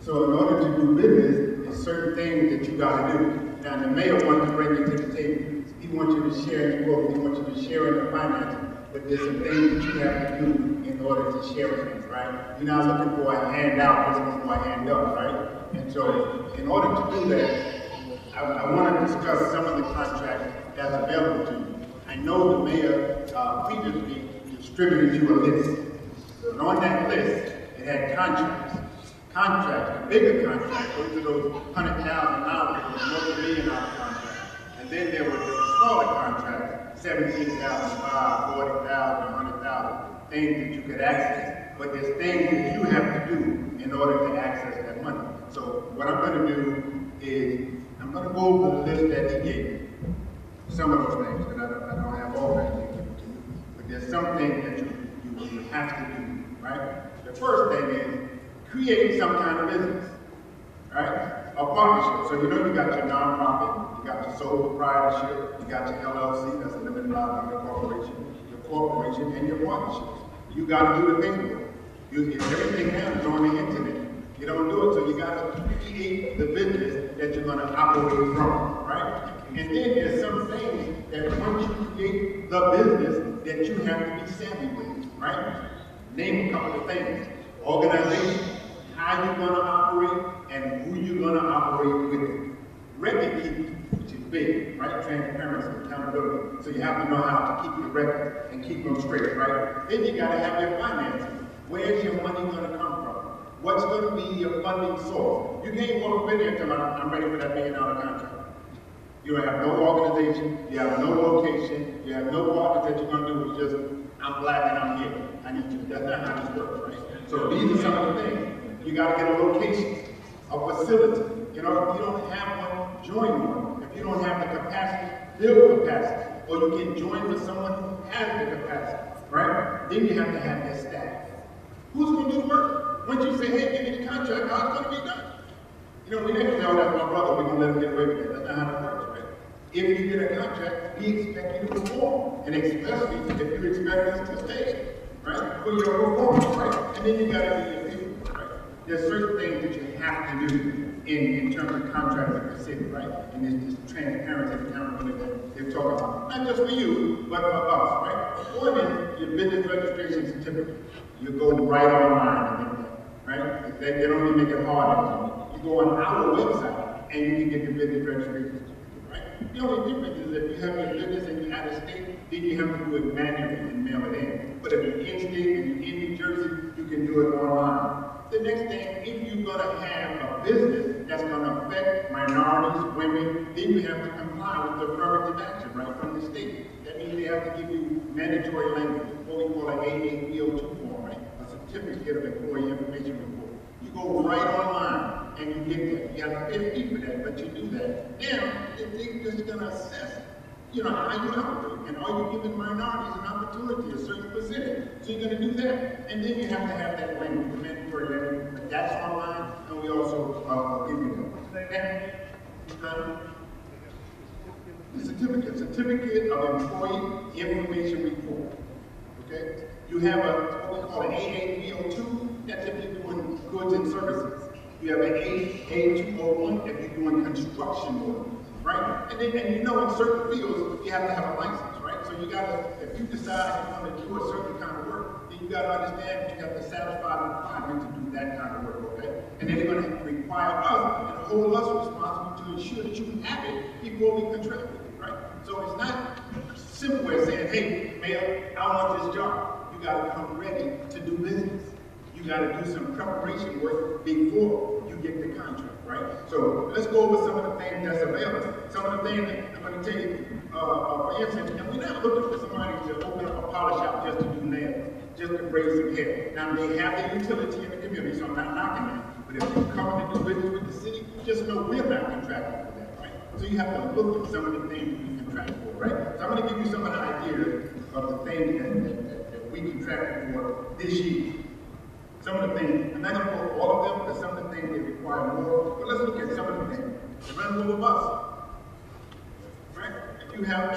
So in order to do business, there's certain things that you got to do. Now, the mayor wants to bring you to the table. He wants you to share his growth. He wants you to share in the finances. But there's some things that you have to do in order to share things, right? You're not looking for a handout, you're looking for a hand up, right? And so, in order to do that, I want to discuss some of the contracts that's available to you. I know the mayor previously distributed you a list. And on that list, it had contracts. Contracts, the bigger contracts, those are those $100,000, multi-million contracts. And then there were the smaller contracts, $17,000, $40,000, $100,000, things that you could access. But there's things that you have to do in order to access that money. So what I'm going to do is, I'm going to go over the list that he gave me. Some of those things, because I don't have all that to give to you. But there's some things that you have to do, right? The first thing is create some kind of business, right? A partnership. So you know you got your nonprofit, you got your sole proprietorship, you got your LLC, that's a limited liability corporation, your corporation, and your partnerships. You got to do the paperwork. Everything now is on the internet. You don't do it, so you got to create the business that you're going to operate from, right? And then there's some things that once you create the business that you have to be savvy with, right? Name a couple of things. Organization, how you're going to operate, and who you're going to operate with. Record keeping, which is big, right? Transparency, accountability. So you have to know how to keep your records and keep them straight, right? Then you got to have your finances. Where's your money going to come from? What's going to be your funding source? You can't walk up in there and tell me, I'm ready for that $1 million contract. You don't have no organization, you have no location, you have no partners that you're going to do. It's just, I'm black and I'm here. I need you. That's not how this works, right? So these are some of the things. You got to get a location, a facility. You know, if you don't have one, join one. If you don't have the capacity, build capacity. Or you can join with someone who has the capacity, right? Then you have to have that staff. Who's going to do the work? Once you say, hey, give me the contract, how's it going to be done? You know, we never say, oh, that's my brother, we're going to let him get away with that. That's not how that works, right? If you get a contract, we expect you to perform. And especially if you expect us to stay, right? For your performance, right? And then you got to do your people, right? There's certain things that you have to do in terms of contracts in the city, right? And there's this transparency and accountability that they're talking about. Not just for you, but for us, right? One is your business registration certificate. You go right online and get that, right? They don't even make it hard. You go on our website and you can get your business registration certificate, right? The only difference is if you have your business and you're out of state, then you have to do it manually and mail it in. But if you're in state and you're in New Jersey, you can do it online. The next thing, if you're going to have a business that's going to affect minorities, women, then you have to comply with the affirmative action, right, from the state. That means they have to give you mandatory language, what we call an AAPO2 form, right? A certificate of employee information report. You go right online and you get that. You have to pay a fee for that, but you do that. Now, they're just going to assess, you know, how you operate, and are you giving minorities an opportunity, a certain percentage? So you're going to do that, and then you have to have that language, the mandatory language, but that's online, and we also give you that. The certificate of employee information report. Okay, you have what we call an AAPO2. That's if you're doing goods and services. You have an A201 if you're doing construction work. Right? And you know in certain fields, you have to have a license, right? So you gotta, if you decide you want to do a certain kind of work, then you gotta understand that you have to satisfy the requirement to do that kind of work, okay? And then they're gonna require us and hold us responsible to ensure that you have it before we contract with you, right? So it's not simple as saying, hey, Mayor, I want this job. You gotta come ready to do business. You gotta do some preparation work before you get the contract. Right? So let's go over some of the things that's available. Some of the things that I'm going to tell you, for instance, and we're not looking for somebody to open up a polish shop just to do nails, just to braid some hair. Now they have the utility in the community, so I'm not knocking that. But if you're coming to do business with the city, just know we're not contracting for that, right? So you have to look at some of the things we contract for, right? So I'm going to give you some of the ideas of the things that we contracted for this year. Some of the things, I'm not going to go all of them, because some of the things they require more, but let's look at some of the things. The rental of a bus, right? If you have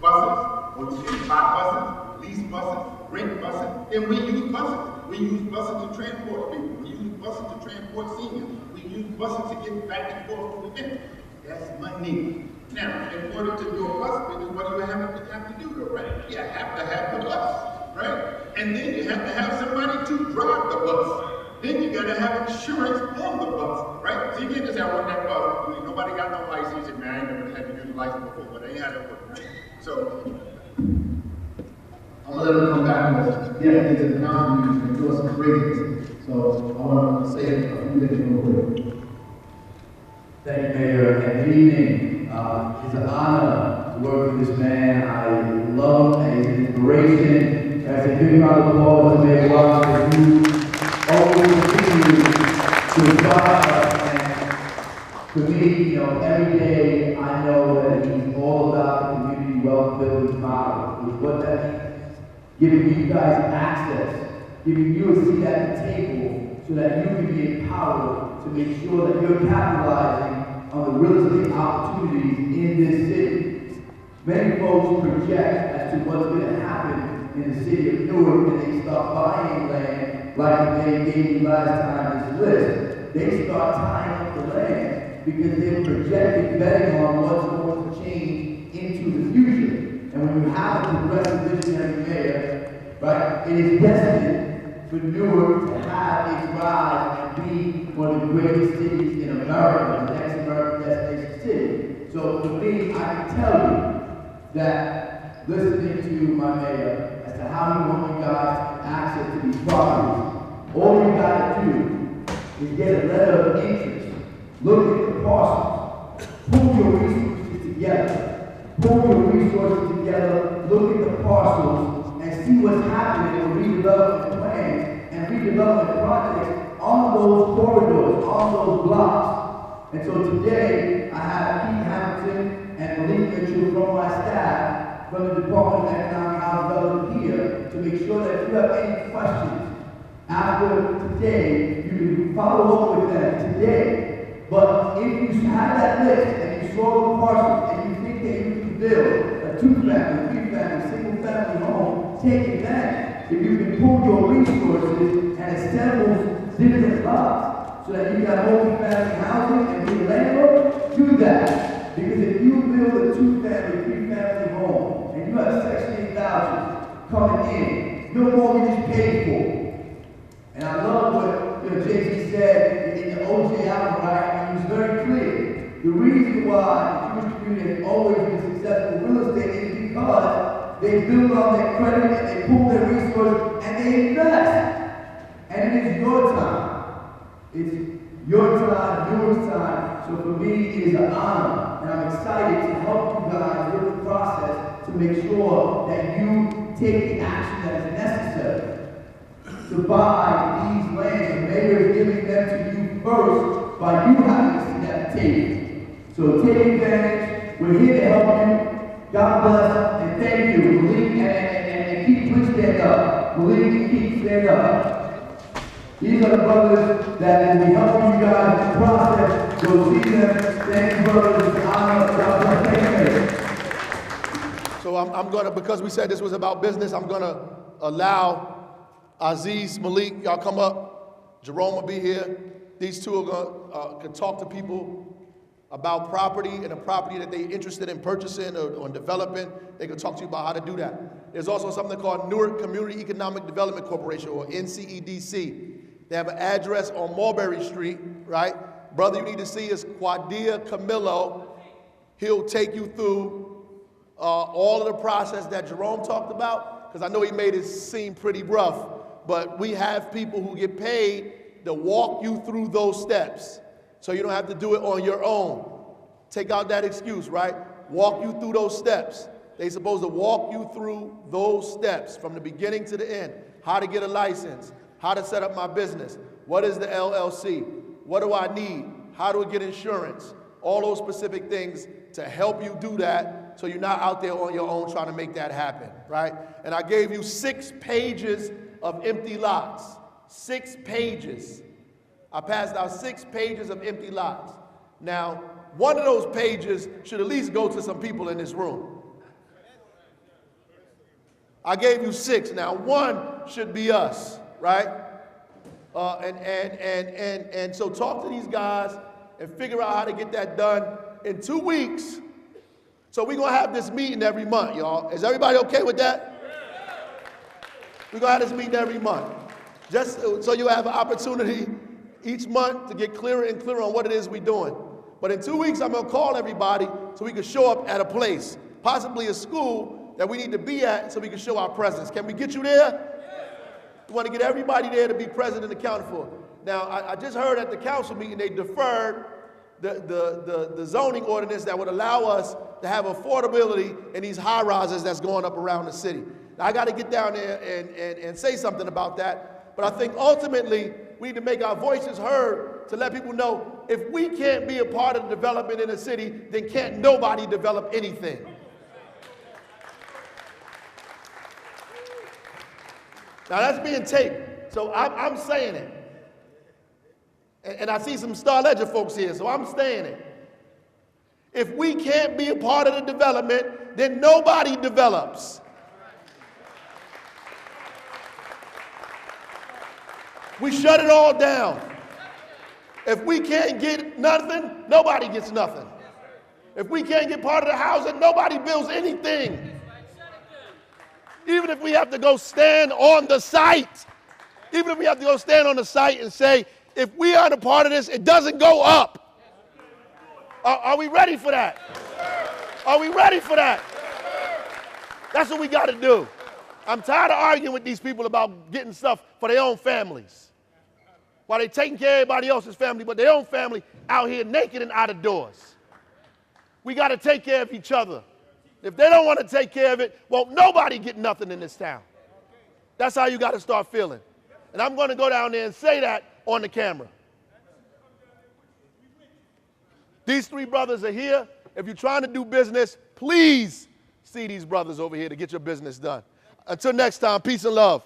buses, or you can buy buses, lease buses, rent buses, then we use buses. We use buses to transport people. We use buses to transport seniors. We use buses to get back and forth to events. That's money. Now, in order to do a bus business, what do you have to do, though, right? You have to have the bus. Right? And then you have to have somebody to drive the bus. Then you gotta have insurance on the bus, right? So you can't just have one that bus. Nobody got no license. You say, man, I ain't never had to do the license before, but they had it work, right? So I'm gonna let them come back and get into the council and do us some ratings. So I want to say a few things real quick. Thank you, Mayor, and good evening. It's an honor to work with this man. I love and he's an inspiration. As a big round of applause to Mayor Watson, who always continues to inspire us. And for me, you know, every day I know that he's all about the community wealth building model. With what that means, giving you guys access giving you a seat at the table so that you can be empowered to make sure that you're capitalizing on the real estate opportunities in this city. Many folks project as to what's going to happen in the city of Newark when they start buying land, like they gave you last time this list. They start tying up the land because they're projecting betting on what's going to change into the future. And when you have a progressive visionary mayor, right, it is destined for Newark to have a rise and be one of the greatest cities in America, the next American destination city. So for me, I can tell you that listening to my mayor as to how he wants you guys to get access to these properties, all you gotta do is get a letter of interest, look at the parcels, pull your resources together, look at the parcels, and see what's happening with redevelopment plans and redevelopment projects on those corridors, on those blocks. And so today, I have Pete Hamilton and Malik Mitchell from my staff from the Department of Economic Housing Development here to make sure that if you have any questions after today, you can follow up with them today. But if you have that list and you saw the parcels and you think that you can build a 2-family, 3-family, single-family home, take advantage. If you can pool your resources and assemble different lots so that you can have multi-family housing and be a landlord, do that. Because if you build a 2-family, 3-family home and you have Section 8 vouchers coming in, your mortgage is paid for. And I love what Jay-Z said in the O.J. album, right? And he was very clear. The reason why the Jewish community has always been successful in real estate is because they build on their credit and they pool their resources and they invest. And it is your time. It's your time, your time. So for me, it is an honor. And I'm excited to help you guys with the process to make sure that you take the action that is necessary to buy these lands. The mayor is giving them to you first by you having a seat at the table. So take advantage. We're here to help you. God bless and thank you. Malik and Keith, please stand up. Malik and Keith, stand up. These are the brothers that will be helping you guys in the process. You'll see them. Thank you, brothers. It's an honor. God bless. Thank you. So I'm going to, because we said this was about business, I'm going to allow Aziz, Malik, y'all come up. Jerome will be here. These two are going to talk to people about property and a property that they're interested in purchasing or developing. They can talk to you about how to do that. There's also something called Newark Community Economic Development Corporation, or NCEDC. They have an address on Mulberry Street, right? Brother you need to see is Quadia Camillo. He'll take you through all of the process that Jerome talked about, because I know he made it seem pretty rough, but we have people who get paid to walk you through those steps. So you don't have to do it on your own. Take out that excuse, right? Walk you through those steps. They're supposed to walk you through those steps from the beginning to the end. How to get a license, how to set up my business, what is the LLC, what do I need, how do I get insurance, all those specific things to help you do that so you're not out there on your own trying to make that happen, right? And I gave you 6 pages of empty lots, 6 pages. I passed out 6 pages of empty lots. Now, one of those pages should at least go to some people in this room. I gave you 6. Now, one should be us, right? And so talk to these guys and figure out how to get that done in 2 weeks. So we're gonna have this meeting every month, y'all. Is everybody okay with that? We're gonna have this meeting every month. Just so you have an opportunity each month to get clearer and clearer on what it is we're doing. But in 2 weeks, I'm gonna call everybody so we can show up at a place, possibly a school that we need to be at so we can show our presence. Can we get you there? We want to get everybody there to be present and accounted for. Now, I just heard at the council meeting they deferred the zoning ordinance that would allow us to have affordability in these high rises that's going up around the city. Now, I got to get down there and say something about that. But I think ultimately we need to make our voices heard to let people know if we can't be a part of the development in the city, then can't nobody develop anything. Now that's being taped. So I'm saying it. And I see some Star Ledger folks here, so I'm saying it. If we can't be a part of the development, then nobody develops. We shut it all down. If we can't get nothing, nobody gets nothing. If we can't get part of the housing, nobody builds anything. Even if we have to go stand on the site, even if we have to go stand on the site and say, if we aren't a part of this, it doesn't go up. Are we ready for that? Are we ready for that? That's what we got to do. I'm tired of arguing with these people about getting stuff for their own families. While they're taking care of everybody else's family, but their own family out here naked and out of doors. We got to take care of each other. If they don't want to take care of it, well, nobody get nothing in this town. That's how you got to start feeling. And I'm going to go down there and say that on the camera. These three brothers are here. If you're trying to do business, please see these brothers over here to get your business done. Until next time, peace and love.